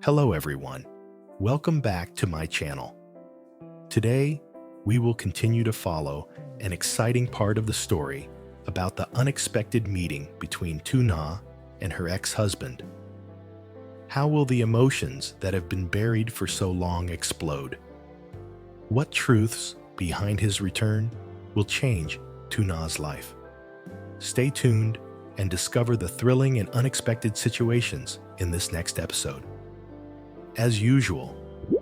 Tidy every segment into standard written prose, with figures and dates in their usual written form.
Hello everyone, welcome back to my channel. Today, we will continue to follow an exciting part of the story about the unexpected meeting between Tuna and her ex-husband. How will the emotions that have been buried for so long explode? What truths behind his return will change Tuna's life? Stay tuned and discover the thrilling and unexpected situations in this next episode. As usual,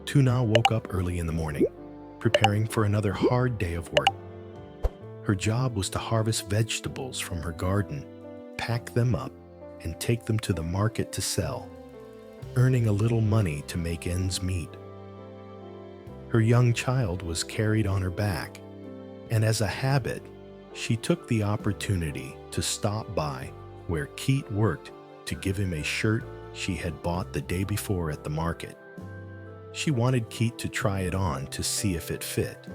Tuna woke up early in the morning, preparing for another hard day of work. Her job was to harvest vegetables from her garden, pack them up, and take them to the market to sell, earning a little money to make ends meet. Her young child was carried on her back, and as a habit, she took the opportunity to stop by where Keith worked to give him a shirt she had bought the day before at the market. She wanted Keith to try it on to see if it fit.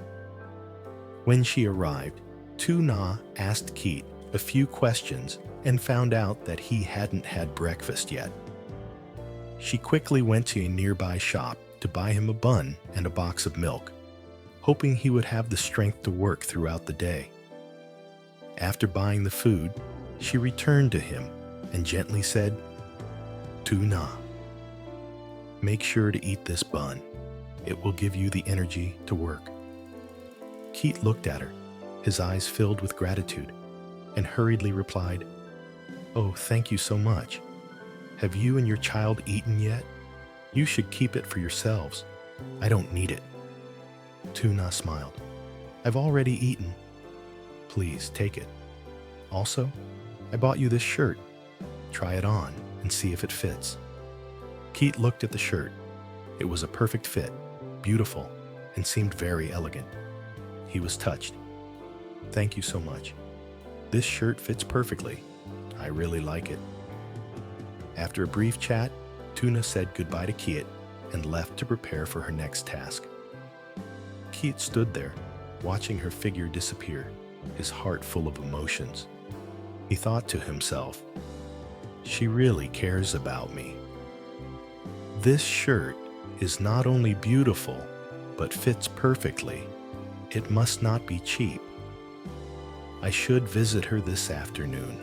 When she arrived, Tuna asked Keith a few questions and found out that he hadn't had breakfast yet. She quickly went to a nearby shop to buy him a bun and a box of milk, hoping he would have the strength to work throughout the day. After buying the food, she returned to him and gently said, "Tuna, make sure to eat this bun. It will give you the energy to work." Keith looked at her, his eyes filled with gratitude, and hurriedly replied, "Oh, thank you so much. Have you and your child eaten yet? You should keep it for yourselves. I don't need it." Tuna smiled. "I've already eaten. Please take it. Also, I bought you this shirt. Try it on and see if it fits." Keith looked at the shirt. It was a perfect fit, beautiful, and seemed very elegant. He was touched. "Thank you so much. This shirt fits perfectly. I really like it." After a brief chat, Tuna said goodbye to Keith and left to prepare for her next task. Keith stood there, watching her figure disappear, his heart full of emotions. He thought to himself, "She really cares about me. This shirt is not only beautiful, but fits perfectly. It must not be cheap. I should visit her this afternoon.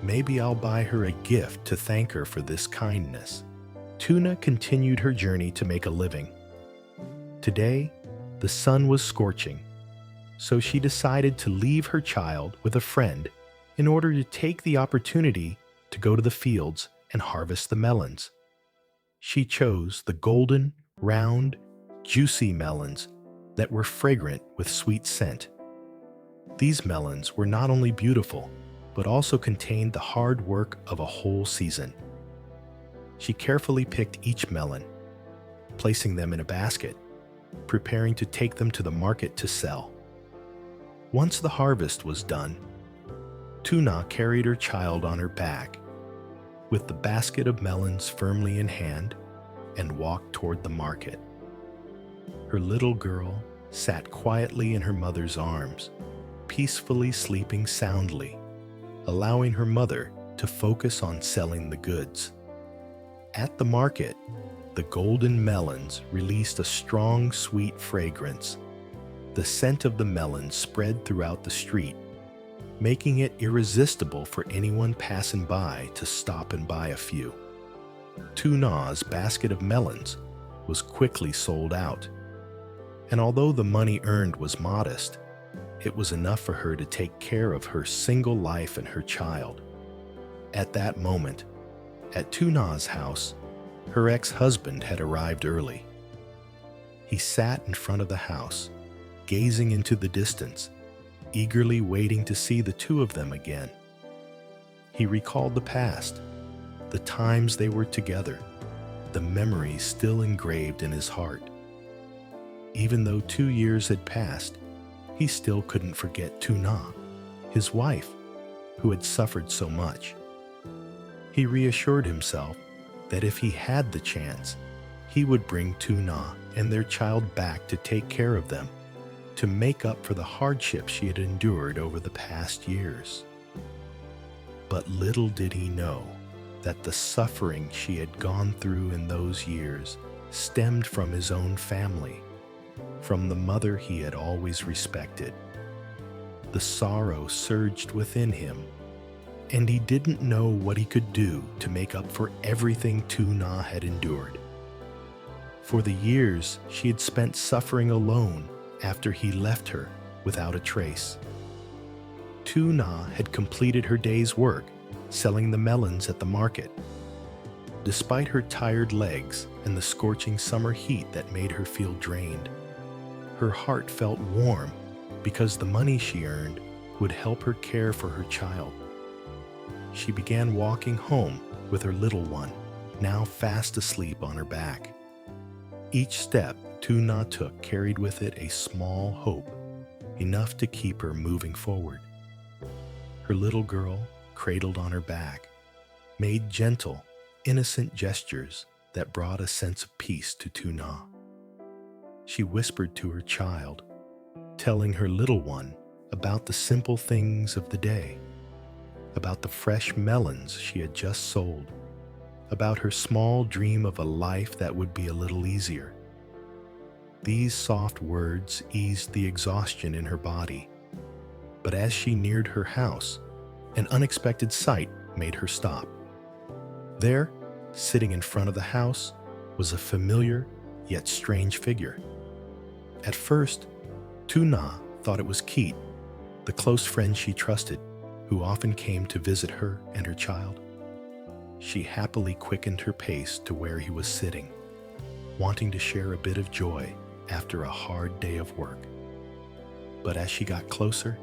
Maybe I'll buy her a gift to thank her for this kindness." Tuna continued her journey to make a living. Today, the sun was scorching, so she decided to leave her child with a friend in order to take the opportunity to go to the fields and harvest the melons. She chose the golden, round, juicy melons that were fragrant with sweet scent. These melons were not only beautiful, but also contained the hard work of a whole season. She carefully picked each melon, placing them in a basket, preparing to take them to the market to sell. Once the harvest was done, Tuna carried her child on her back, with the basket of melons firmly in hand, and walked toward the market. Her little girl sat quietly in her mother's arms, peacefully sleeping soundly, allowing her mother to focus on selling the goods. At the market, the golden melons released a strong, sweet fragrance. The scent of the melons spread throughout the street, making it irresistible for anyone passing by to stop and buy a few. Tuna's basket of melons was quickly sold out, and although the money earned was modest, it was enough for her to take care of her single life and her child. At that moment, at Tuna's house, her ex-husband had arrived early. He sat in front of the house, gazing into the distance, eagerly waiting to see the two of them again. He recalled the past, the times they were together, the memories still engraved in his heart. Even though 2 years had passed, he still couldn't forget Tuna, his wife, who had suffered so much. He reassured himself that if he had the chance, he would bring Tuna and their child back to take care of them, to make up for the hardship she had endured over the past years. But little did he know, that the suffering she had gone through in those years stemmed from his own family, from the mother he had always respected. The sorrow surged within him, and he didn't know what he could do to make up for everything Tuna had endured. For the years she had spent suffering alone after he left her without a trace. Tuna had completed her day's work, selling the melons at the market. Despite her tired legs and the scorching summer heat that made her feel drained, her heart felt warm because the money she earned would help her care for her child. She began walking home with her little one, now fast asleep on her back. Each step Tuna took carried with it a small hope, enough to keep her moving forward. Her little girl, cradled on her back, made gentle, innocent gestures that brought a sense of peace to Tuna. She whispered to her child, telling her little one about the simple things of the day, about the fresh melons she had just sold, about her small dream of a life that would be a little easier. These soft words eased the exhaustion in her body, but as she neared her house, an unexpected sight made her stop. There, sitting in front of the house, was a familiar yet strange figure. At first, Tuna thought it was Keat, the close friend she trusted, who often came to visit her and her child. She happily quickened her pace to where he was sitting, wanting to share a bit of joy after a hard day of work. But as she got closer,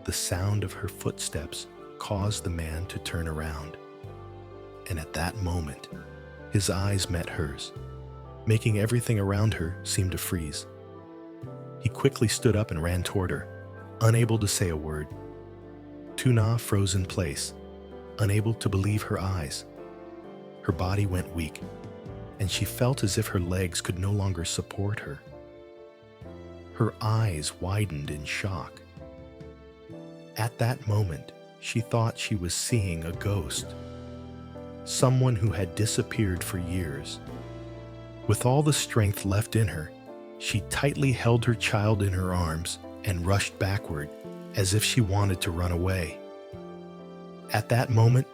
the sound of her footsteps caused the man to turn around. And at that moment, his eyes met hers, making everything around her seem to freeze. He quickly stood up and ran toward her, unable to say a word. Tuna froze in place, unable to believe her eyes. Her body went weak, and she felt as if her legs could no longer support her. Her eyes widened in shock. At that moment, she thought she was seeing a ghost, someone who had disappeared for years. With all the strength left in her, she tightly held her child in her arms and rushed backward, as if she wanted to run away. At that moment,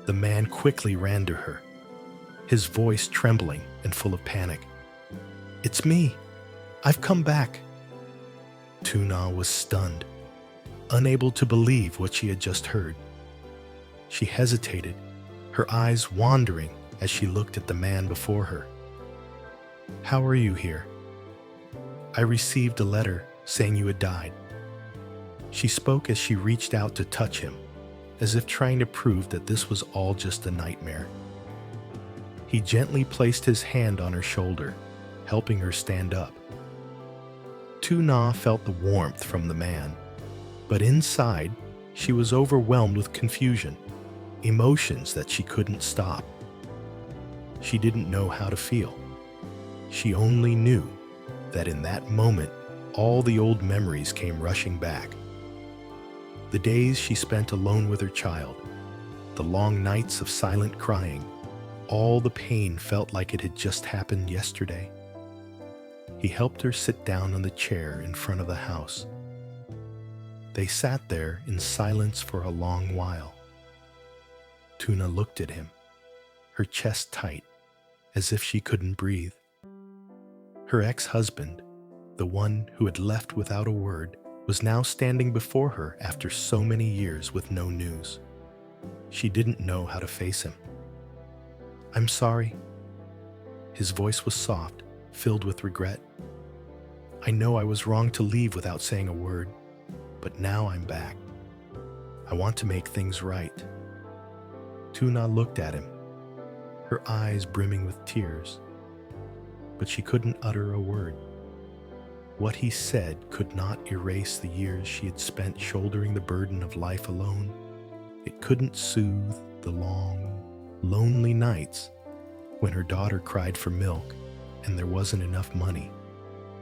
the man quickly ran to her, his voice trembling and full of panic. "It's me. I've come back." Tuna was stunned, unable to believe what she had just heard. She hesitated, her eyes wandering as she looked at the man before her. "How are you here?" "I received a letter saying you had died." She spoke as she reached out to touch him, as if trying to prove that this was all just a nightmare. He gently placed his hand on her shoulder, helping her stand up. Tuna felt the warmth from the man, but inside, she was overwhelmed with confusion, emotions that she couldn't stop. She didn't know how to feel. She only knew that in that moment, all the old memories came rushing back. The days she spent alone with her child, the long nights of silent crying, all the pain felt like it had just happened yesterday. He helped her sit down on the chair in front of the house. They sat there in silence for a long while. Tuna looked at him, her chest tight, as if she couldn't breathe. Her ex-husband, the one who had left without a word, was now standing before her after so many years with no news. She didn't know how to face him. "I'm sorry." His voice was soft, filled with regret. "I know I was wrong to leave without saying a word, but now I'm back. I want to make things right." Tuna looked at him, her eyes brimming with tears, but she couldn't utter a word. What he said could not erase the years she had spent shouldering the burden of life alone. It couldn't soothe the long, lonely nights when her daughter cried for milk and there wasn't enough money,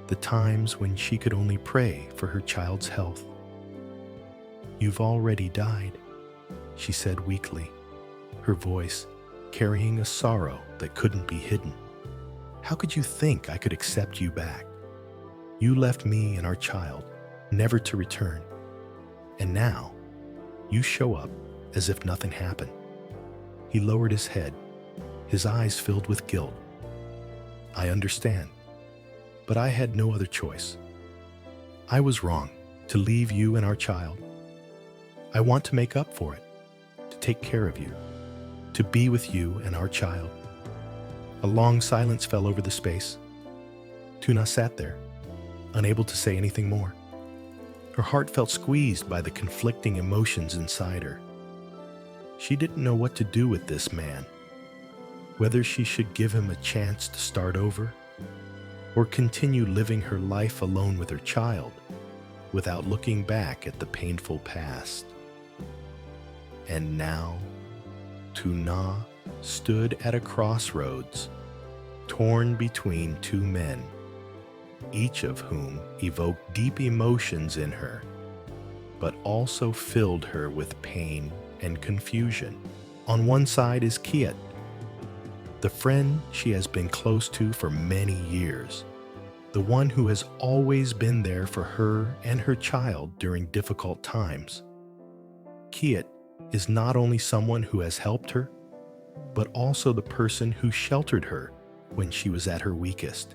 the times when she could only pray for her child's health. "You've already died," she said weakly, her voice carrying a sorrow that couldn't be hidden. How could you think I could accept you back? You left me and our child, never to return. And now, you show up as if nothing happened. He lowered his head, his eyes filled with guilt. I understand, but I had no other choice. I was wrong to leave you and our child. I want to make up for it, to take care of you, to be with you and our child. A long silence fell over the space. Tuna sat there, unable to say anything more. Her heart felt squeezed by the conflicting emotions inside her. She didn't know what to do with this man, whether she should give him a chance to start over or continue living her life alone with her child without looking back at the painful past. And now, Tuna stood at a crossroads, torn between two men, each of whom evoked deep emotions in her, but also filled her with pain and confusion. On one side is Kiet, the friend she has been close to for many years, the one who has always been there for her and her child during difficult times. Kiet is not only someone who has helped her, but also the person who sheltered her when she was at her weakest.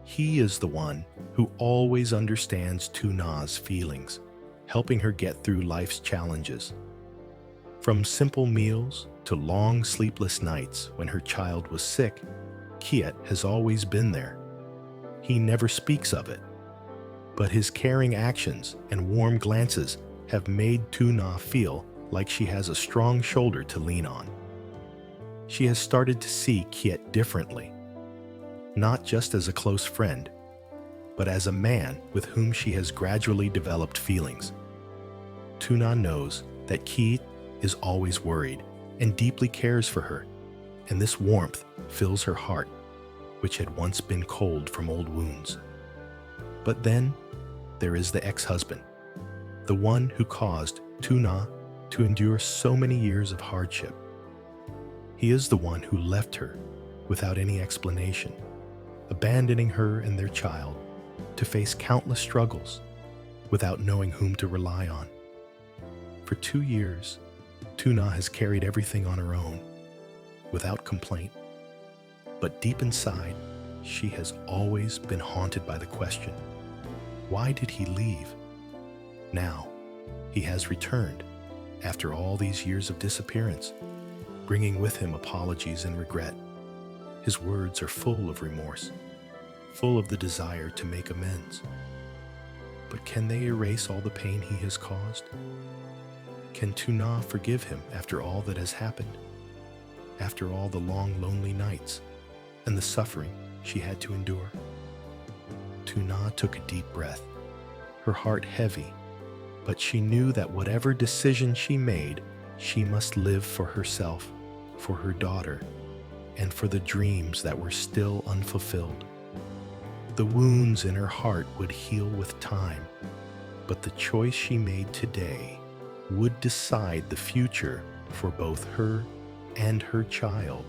He is the one who always understands Tuna's feelings, helping her get through life's challenges. From simple meals to long sleepless nights when her child was sick, Kiet has always been there. He never speaks of it, but his caring actions and warm glances have made Tuna feel like she has a strong shoulder to lean on. She has started to see Kiet differently, not just as a close friend, but as a man with whom she has gradually developed feelings. Tuna knows that Kiet is always worried and deeply cares for her, and this warmth fills her heart, which had once been cold from old wounds. But then there is the ex-husband, the one who caused Tuna to endure so many years of hardship. He is the one who left her without any explanation, abandoning her and their child to face countless struggles without knowing whom to rely on. For 2 years, Tuna has carried everything on her own, without complaint. But deep inside, she has always been haunted by the question, why did he leave? Now, he has returned after all these years of disappearance, bringing with him apologies and regret. His words are full of remorse, full of the desire to make amends. But can they erase all the pain he has caused? Can Tuna forgive him after all that has happened? After all the long, lonely nights and the suffering she had to endure? Tuna took a deep breath, her heart heavy, but she knew that whatever decision she made, she must live for herself, for her daughter, and for the dreams that were still unfulfilled. The wounds in her heart would heal with time, but the choice she made today would decide the future for both her and her child.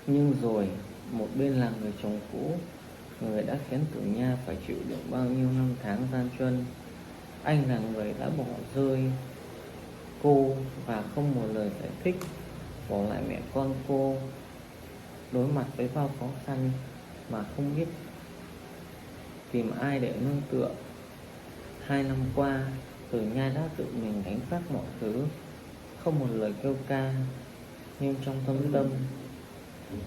Nhưng rồi, một bên là người chồng cũ, người đã khiến Tử Nha phải chịu đựng bao nhiêu năm tháng gian truân. Anh là người đã bỏ rơi cô và không một lời giải thích, bỏ lại mẹ con cô đối mặt với bao khó khăn mà không biết tìm ai để nương tựa. 2 năm qua, Tử Nha đã tự mình gánh vác mọi thứ, không một lời kêu ca, nhưng trong thâm tâm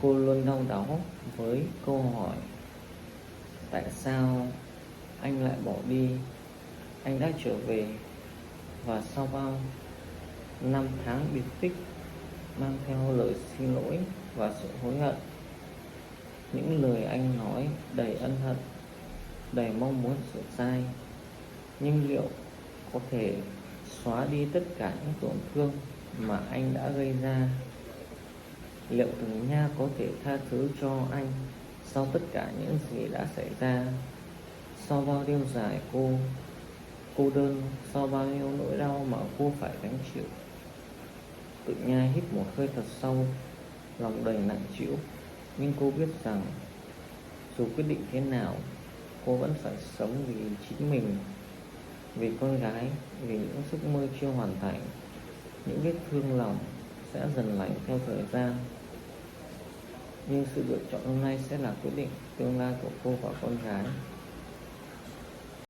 cô luôn đau đáu với câu hỏi: tại sao anh lại bỏ đi? Anh đã trở về, và sau bao năm tháng biệt tích, mang theo lời xin lỗi và sự hối hận. Những lời anh nói đầy ân hận, đầy mong muốn sửa sai. Nhưng liệu có thể xóa đi tất cả những tổn thương mà anh đã gây ra? Liệu Tử Nha có thể tha thứ cho anh sau tất cả những gì đã xảy ra? Sau bao đêm dài cô cô đơn sau bao nhiêu nỗi đau mà cô phải gánh chịu. Tự Nha hít một hơi thật sâu, lòng đầy nặng trĩu, nhưng cô biết rằng dù quyết định thế nào, cô vẫn phải sống vì chính mình, vì con gái, vì những giấc mơ chưa hoàn thành. Những vết thương lòng sẽ dần lành theo thời gian, nhưng sự lựa chọn hôm nay sẽ là quyết định tương lai của cô và con gái.